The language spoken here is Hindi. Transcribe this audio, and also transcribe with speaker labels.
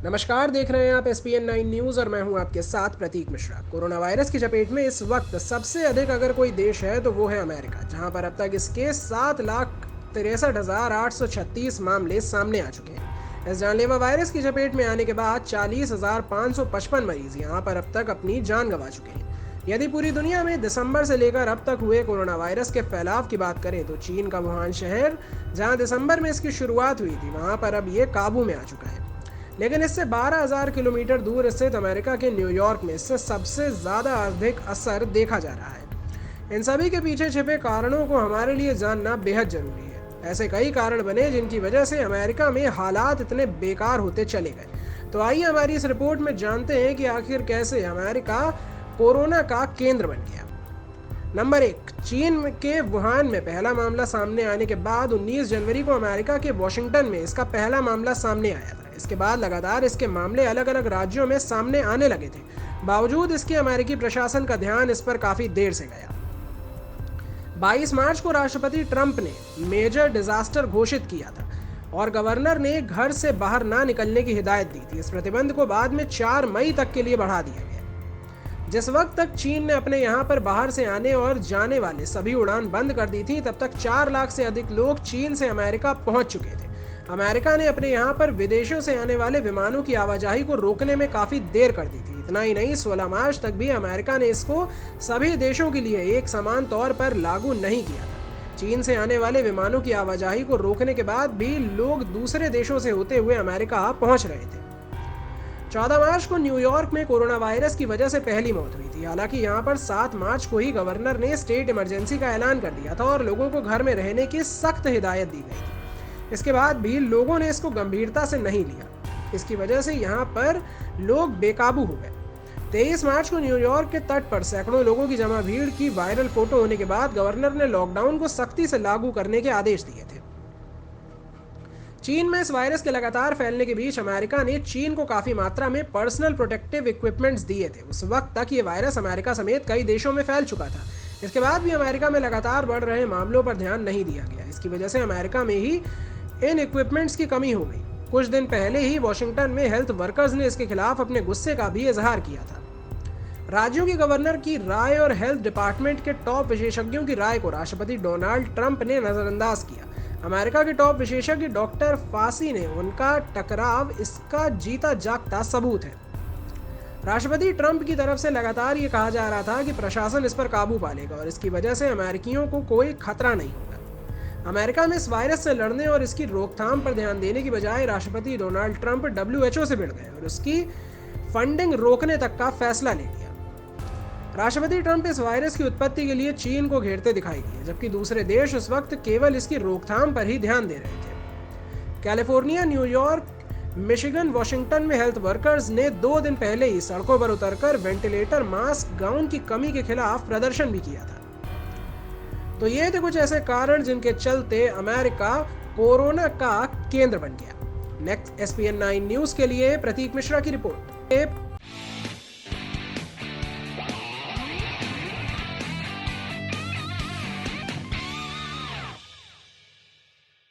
Speaker 1: नमस्कार, देख रहे हैं आप SPN9 न्यूज़ और मैं हूं आपके साथ प्रतीक मिश्रा। कोरोना वायरस की चपेट में इस वक्त सबसे अधिक अगर कोई देश है तो वो है अमेरिका, जहां पर अब तक इसके 7,63,836 मामले सामने आ चुके हैं। इस जानलेवा वायरस की चपेट में आने के बाद 40,555 मरीज यहां पर अब तक अपनी जान गंवा चुके हैं। यदि पूरी दुनिया में दिसंबर से लेकर अब तक हुए कोरोना वायरस के फैलाव की बात करें तो चीन का वुहान शहर, जहां दिसंबर में इसकी शुरुआत हुई थी, वहां पर अब ये काबू में आ चुका है। लेकिन इससे 12,000 किलोमीटर दूर स्थित अमेरिका के न्यूयॉर्क में इससे सबसे ज़्यादा अधिक असर देखा जा रहा है। इन सभी के पीछे छिपे कारणों को हमारे लिए जानना बेहद ज़रूरी है। ऐसे कई कारण बने जिनकी वजह से अमेरिका में हालात इतने बेकार होते चले गए। तो आइए हमारी इस रिपोर्ट में जानते हैं कि आखिर कैसे अमेरिका कोरोना का केंद्र बन गया। नंबर 1, चीन के वुहान में पहला मामला सामने आने के बाद 19 जनवरी को अमेरिका के वॉशिंगटन में इसका पहला मामला सामने आया था। इसके बाद लगातार इसके मामले अलग अलग राज्यों में सामने आने लगे थे। बावजूद इसके अमेरिकी प्रशासन का ध्यान इस पर काफी देर से गया। 22 मार्च को राष्ट्रपति ट्रंप ने मेजर डिजास्टर घोषित किया था और गवर्नर ने घर से बाहर ना निकलने की हिदायत दी थी। इस प्रतिबंध को बाद में 4 मई तक के लिए बढ़ा दिया गया। जिस वक्त तक चीन ने अपने यहाँ पर बाहर से आने और जाने वाले सभी उड़ान बंद कर दी थी, तब तक 4 लाख से अधिक लोग चीन से अमेरिका पहुंच चुके थे। अमेरिका ने अपने यहाँ पर विदेशों से आने वाले विमानों की आवाजाही को रोकने में काफी देर कर दी थी। इतना ही नहीं, 16 मार्च तक भी अमेरिका ने इसको सभी देशों के लिए एक समान तौर पर लागू नहीं किया था। चीन से आने वाले विमानों की आवाजाही को रोकने के बाद भी लोग दूसरे देशों से होते हुए अमेरिका पहुंच रहे थे। 14 मार्च को न्यूयॉर्क में कोरोना वायरस की वजह से पहली मौत हुई थी। हालांकि यहाँ पर 7 मार्च को ही गवर्नर ने स्टेट इमरजेंसी का ऐलान कर दिया था और लोगों को घर में रहने की सख्त हिदायत दी गई थी। इसके बाद भी लोगों ने इसको गंभीरता से नहीं लिया। इसकी वजह से यहाँ पर लोग बेकाबू हो गए। 23 मार्च को न्यूयॉर्क के तट पर सैकड़ों लोगों की जमा भीड़ की वायरल फोटो होने के बाद गवर्नर ने लॉकडाउन को सख्ती से लागू करने के आदेश दिए थे। चीन में इस वायरस के लगातार फैलने के बीच अमेरिका ने चीन को काफी मात्रा में पर्सनल प्रोटेक्टिव इक्विपमेंट्स दिए थे। उस वक्त तक ये वायरस अमेरिका समेत कई देशों में फैल चुका था। इसके बाद भी अमेरिका में लगातार बढ़ रहे मामलों पर ध्यान नहीं दिया गया। इसकी वजह से अमेरिका में ही इन इक्विपमेंट्स की कमी हो गई। कुछ दिन पहले ही वॉशिंगटन में हेल्थ वर्कर्स ने इसके खिलाफ अपने गुस्से का भी इजहार किया था। राज्यों के गवर्नर की राय और हेल्थ डिपार्टमेंट के टॉप विशेषज्ञों की राय को राष्ट्रपति डोनाल्ड ट्रंप ने नजरअंदाज किया। अमेरिका के टॉप विशेषज्ञ डॉक्टर फासी ने उनका टकराव इसका जीता जागता सबूत है। राष्ट्रपति ट्रंप की तरफ से लगातार ये कहा जा रहा था कि प्रशासन इस पर काबू पा लेगा और इसकी वजह से अमेरिकियों को कोई खतरा नहीं होगा। अमेरिका में इस वायरस से लड़ने और इसकी रोकथाम पर ध्यान देने की बजाय राष्ट्रपति डोनाल्ड ट्रंप WHO से भिड़ गए और उसकी फंडिंग रोकने तक का फैसला ले लिया। राष्ट्रपति ट्रंप इस वायरस की उत्पत्ति के लिए चीन को घेरते दिखाई दिए, जबकि दूसरे देश उस वक्त केवल इसकी रोकथाम पर ही ध्यान दे रहे थे। कैलिफोर्निया, न्यूयॉर्क, मिशिगन, वॉशिंगटन में हेल्थ वर्कर्स ने 2 दिन पहले ही सड़कों पर उतरकर वेंटिलेटर, मास्क, गाउन की कमी के खिलाफ प्रदर्शन भी किया था। तो ये थे कुछ ऐसे कारण जिनके चलते अमेरिका कोरोना का केंद्र बन गया। नेक्स्ट SPN9 न्यूज के लिए प्रतीक मिश्रा की रिपोर्ट।